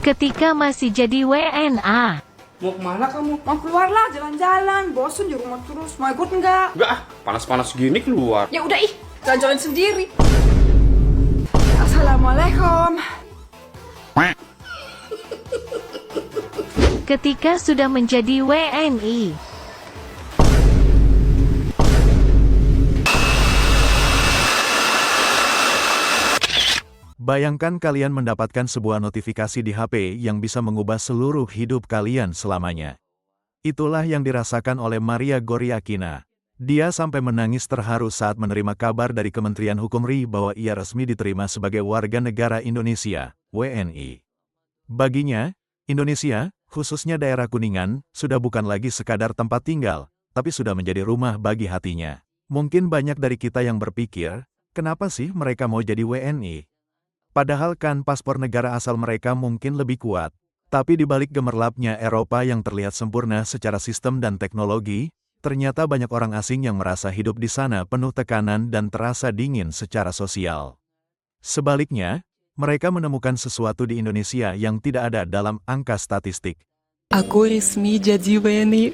Ketika masih jadi WNA. Mau kemana kamu? Mau keluar lah, jalan-jalan. Bosen di rumah terus. Mau ikut nggak? Enggak ah, panas-panas gini keluar. Ya udah ih, jalan-jalan sendiri. Assalamualaikum. Ketika sudah menjadi WNI. Bayangkan kalian mendapatkan sebuah notifikasi di HP yang bisa mengubah seluruh hidup kalian selamanya. Itulah yang dirasakan oleh Maria Goriakina. Dia sampai menangis terharu saat menerima kabar dari Kementerian Hukum RI bahwa ia resmi diterima sebagai warga negara Indonesia, WNI. Baginya, Indonesia, khususnya daerah Kuningan, sudah bukan lagi sekadar tempat tinggal, tapi sudah menjadi rumah bagi hatinya. Mungkin banyak dari kita yang berpikir, kenapa sih mereka mau jadi WNI? Padahal kan paspor negara asal mereka mungkin lebih kuat. Tapi di balik gemerlapnya Eropa yang terlihat sempurna secara sistem dan teknologi, ternyata banyak orang asing yang merasa hidup di sana penuh tekanan dan terasa dingin secara sosial. Sebaliknya, mereka menemukan sesuatu di Indonesia yang tidak ada dalam angka statistik. Aku resmi jadi WNI.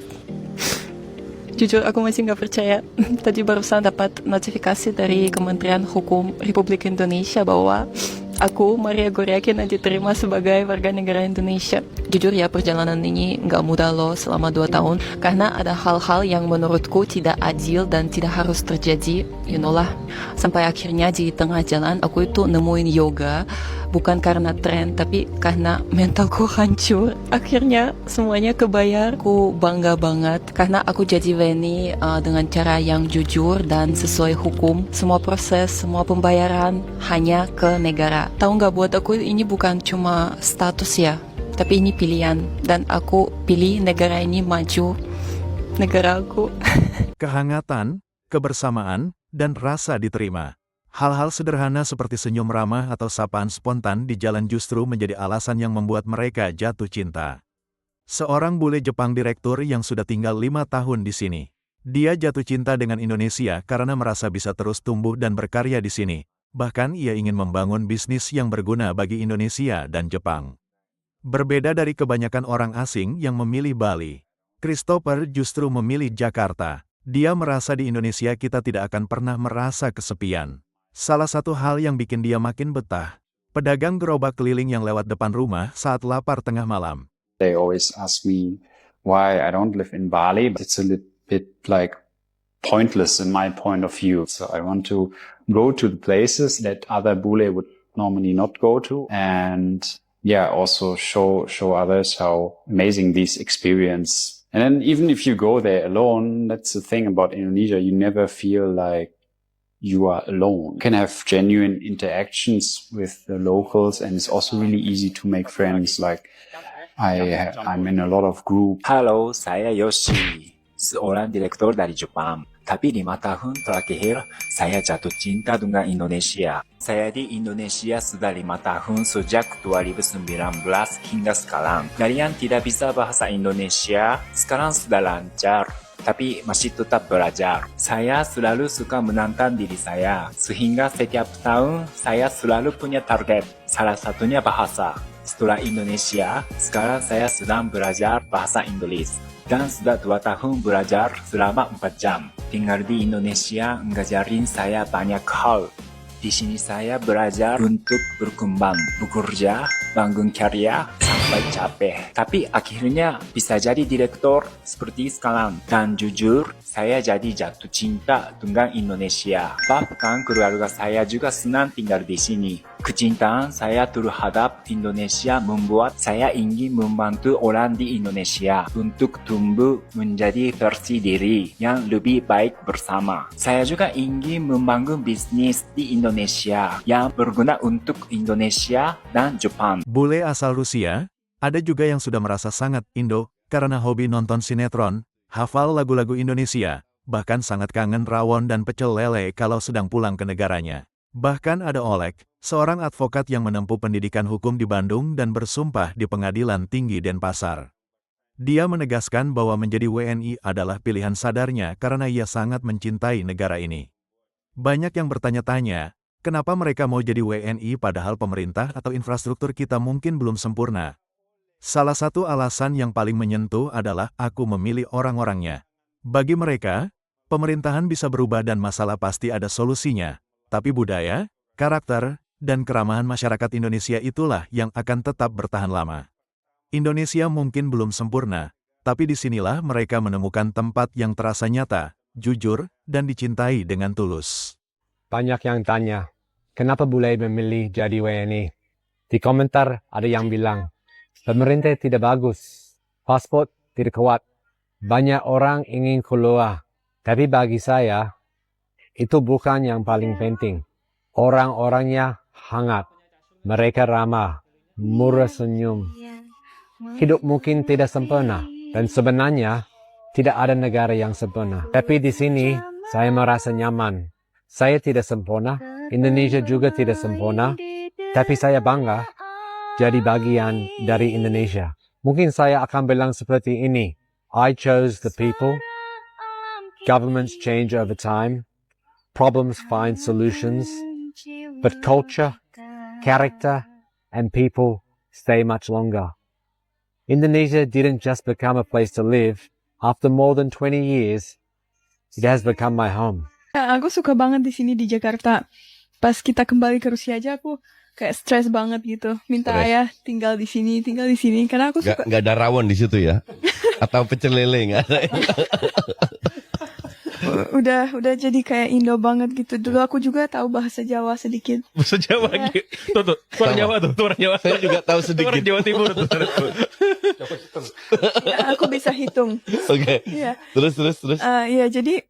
Jujur aku masih nggak percaya. Tadi barusan dapat notifikasi dari Kementerian Hukum Republik Indonesia bahwa aku, Maria Goriakina, diterima sebagai warga negara Indonesia. Jujur ya, perjalanan ini nggak mudah loh selama 2 tahun. Karena ada hal-hal yang menurutku tidak adil dan tidak harus terjadi. You know lah, sampai akhirnya di tengah jalan aku itu nemuin yoga. Bukan karena tren, tapi karena mentalku hancur. Akhirnya semuanya kebayar. Aku bangga banget karena aku jadi WNI dengan cara yang jujur dan sesuai hukum. Semua proses, semua pembayaran hanya ke negara. Tahu nggak, buat aku ini bukan cuma status ya, tapi ini pilihan. Dan aku pilih negara ini maju. Negara aku. Kehangatan, kebersamaan, dan rasa diterima. Hal-hal sederhana seperti senyum ramah atau sapaan spontan di jalan justru menjadi alasan yang membuat mereka jatuh cinta. Seorang bule Jepang direktur yang sudah tinggal 5 tahun di sini. Dia jatuh cinta dengan Indonesia karena merasa bisa terus tumbuh dan berkarya di sini. Bahkan ia ingin membangun bisnis yang berguna bagi Indonesia dan Jepang. Berbeda dari kebanyakan orang asing yang memilih Bali, Christopher justru memilih Jakarta. Dia merasa di Indonesia kita tidak akan pernah merasa kesepian. Salah satu hal yang bikin dia makin betah, pedagang gerobak keliling yang lewat depan rumah saat lapar tengah malam. They always ask me why I don't live in Bali, but it's a little bit like pointless in my point of view. So I want to go to the places that other bule would normally not go to, and also show others how amazing this experience. And then even if you go there alone, that's the thing about Indonesia, you never feel like you are alone. You can have genuine interactions with the locals, and it's also really easy to make friends. Like I'm in a lot of group. Halo, saya Yoshi, seorang direktur dari Jepang. Tapi 5 tahun terakhir, saya jatuh cinta dengan Indonesia. Saya di Indonesia sudah 5 tahun sejak 2019 hingga sekarang. Kalian tidak bisa bahasa Indonesia, sekarang sudah lancar. Tapi masih tetap belajar. Saya selalu suka menantang diri saya, sehingga setiap tahun saya selalu punya target, salah satunya bahasa. Setelah Indonesia, sekarang saya sedang belajar bahasa Inggris. Dan sudah 2 tahun belajar selama 4 jam. Tinggal di Indonesia ngajarin saya banyak hal. Di sini saya belajar untuk berkembang, bekerja, bangun karya, sampai capek. Tapi akhirnya bisa jadi direktur seperti sekarang. Dan jujur, saya jadi jatuh cinta dengan Indonesia. Bahkan keluarga saya juga senang tinggal di sini. Kecintaan saya terhadap Indonesia membuat saya ingin membantu orang di Indonesia untuk tumbuh menjadi versi diri yang lebih baik bersama. Saya juga ingin membangun bisnis di Indonesia yang berguna untuk Indonesia dan Jepang. Bule asal Rusia, ada juga yang sudah merasa sangat Indo karena hobi nonton sinetron, hafal lagu-lagu Indonesia, bahkan sangat kangen rawon dan pecel lele kalau sedang pulang ke negaranya. Bahkan ada Oleg, seorang advokat yang menempuh pendidikan hukum di Bandung dan bersumpah di Pengadilan Tinggi Denpasar. Dia menegaskan bahwa menjadi WNI adalah pilihan sadarnya karena ia sangat mencintai negara ini. Banyak yang bertanya-tanya, Kenapa mereka mau jadi WNI padahal pemerintah atau infrastruktur kita mungkin belum sempurna? Salah satu alasan yang paling menyentuh adalah aku memilih orang-orangnya. Bagi mereka, pemerintahan bisa berubah dan masalah pasti ada solusinya. Tapi budaya, karakter, dan keramahan masyarakat Indonesia itulah yang akan tetap bertahan lama. Indonesia mungkin belum sempurna, tapi disinilah mereka menemukan tempat yang terasa nyata, jujur, dan dicintai dengan tulus. Banyak yang tanya, kenapa bule memilih jadi WNI? Di komentar ada yang bilang, pemerintah tidak bagus, paspor tidak kuat, banyak orang ingin keluar. Tapi bagi saya, itu bukan yang paling penting. Orang-orangnya hangat, mereka ramah, murah senyum. Hidup mungkin tidak sempurna, dan sebenarnya tidak ada negara yang sempurna. Tapi di sini, saya merasa nyaman. Saya tidak sempurna, Indonesia juga tidak sempurna, tapi saya bangga jadi bagian dari Indonesia. Mungkin saya akan bilang seperti ini, I chose the people, governments change over time, problems find solutions, but culture, character, and people stay much longer. Indonesia didn't just become a place to live. After more than 20 years, it has become my home. Aku suka banget di sini di Jakarta. Pas kita kembali ke Rusia aja aku kayak stres banget gitu. Minta ayah tinggal di sini karena aku suka. Nggak ada rawon di situ ya? Atau pecel lele nggak ada? Udah jadi kayak Indo banget gitu. Dulu aku juga tahu bahasa Jawa sedikit. Bahasa Jawa gitu. Tuh, orang Jawa tuh, orang Jawa. Saya juga tahu sedikit. Orang Jawa Timur tuh. Ya, aku bisa hitung. Oke. Iya. Terus. Iya, jadi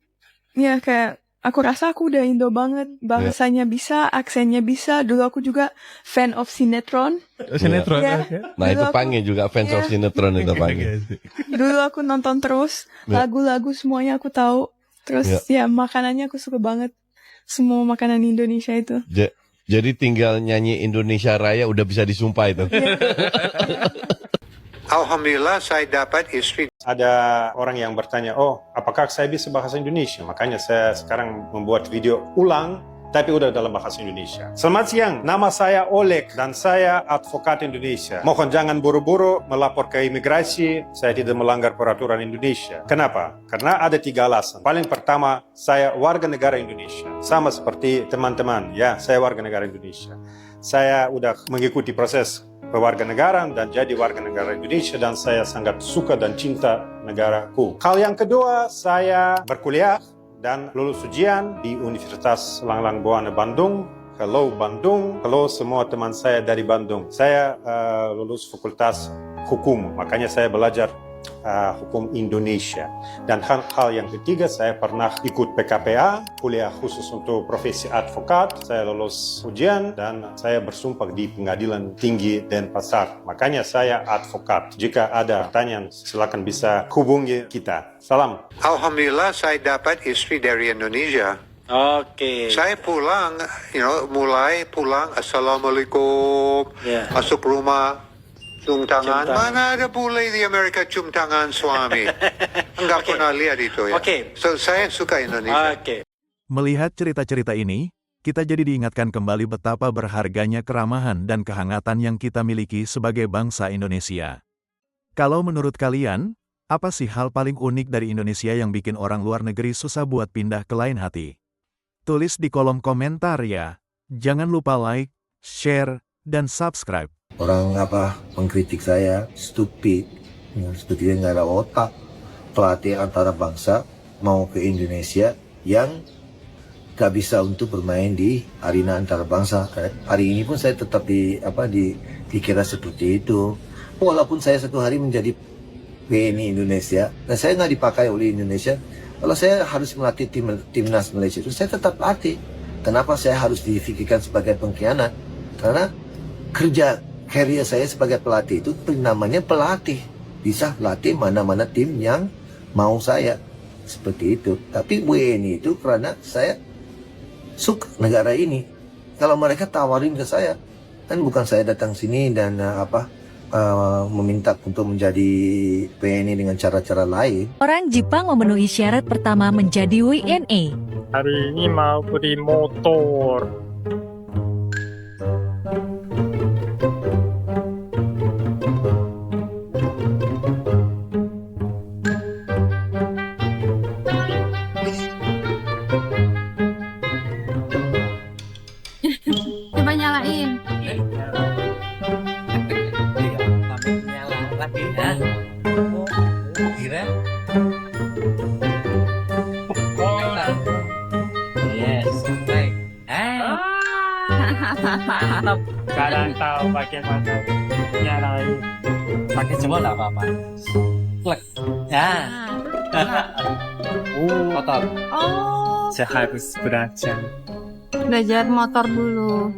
ya kayak aku rasa aku udah Indo banget. Bahasanya bisa, aksennya bisa. Dulu aku juga fan of sinetron. Sinetron. Ya. Nah itu Pange juga fans of sinetron itu Pange. Dulu aku nonton terus lagu-lagu semuanya aku tahu. Terus ya makanannya aku suka banget. Semua makanan Indonesia itu. Jadi tinggal nyanyi Indonesia Raya udah bisa disumpah itu. Alhamdulillah saya dapat istri. Ada orang yang bertanya, oh apakah saya bisa bahasa Indonesia? Makanya saya sekarang membuat video ulang, tapi udah dalam bahasa Indonesia. Selamat siang, nama saya Oleg dan saya advokat Indonesia. Mohon jangan buru-buru melapor ke imigrasi, saya tidak melanggar peraturan Indonesia. Kenapa? Karena ada 3 alasan. Paling pertama, saya warga negara Indonesia. Sama seperti teman-teman, ya saya warga negara Indonesia. Saya udah mengikuti proses kewarganegaraan dan jadi warga negara Indonesia dan saya sangat suka dan cinta negaraku. Hal yang kedua, saya berkuliah dan lulus ujian di Universitas Langlang Buana Bandung. Hello Bandung, hello semua teman saya dari Bandung. Saya lulus Fakultas Hukum, makanya saya belajar hukum Indonesia. Dan hal yang ketiga, saya pernah ikut PKPA, kuliah khusus untuk profesi advokat. Saya lulus ujian dan saya bersumpah di Pengadilan Tinggi Denpasar. Makanya saya advokat. Jika ada pertanyaan, silakan bisa hubungi kita. Salam. Alhamdulillah saya dapat istri dari Indonesia. Oke. Saya pulang, mulai pulang, assalamualaikum, masuk rumah. Cium tangan. Mana ada bule di Amerika cium tangan suami? Enggak pernah lihat itu ya. So, saya suka Indonesia. Melihat cerita-cerita ini, kita jadi diingatkan kembali betapa berharganya keramahan dan kehangatan yang kita miliki sebagai bangsa Indonesia. Kalau menurut kalian, apa sih hal paling unik dari Indonesia yang bikin orang luar negeri susah buat pindah ke lain hati? Tulis di kolom komentar ya. Jangan lupa like, share, dan subscribe. Orang mengkritik saya stupid, sepertinya nggak ada otak. Pelatih antara bangsa mau ke Indonesia yang nggak bisa untuk bermain di arena antara bangsa. Hari ini pun saya tetap dikira seperti itu. Walaupun saya satu hari menjadi WNI Indonesia, dan saya nggak dipakai oleh Indonesia. Kalau saya harus melatih timnas Malaysia itu, saya tetap latih. Kenapa saya harus difikirkan sebagai pengkhianat? Karena career saya sebagai pelatih itu namanya pelatih, bisa latih mana-mana tim yang mau saya, seperti itu. Tapi WNI itu karena saya suka negara ini. Kalau mereka tawarin ke saya, kan bukan saya datang sini dan meminta untuk menjadi WNI dengan cara-cara lain. Orang Jepang memenuhi syarat pertama menjadi WNI. Hari ini mau beli motor. Coba nyalain. Nyala lagi ya. Kira. Yes, baik. Mantap. Sekarang tahu pakai mantap. Nyalain. Pakai semua nggak apa-apa. Plek. Ya. Kotor. Oh, Saya harus belajar. belajar motor dulu.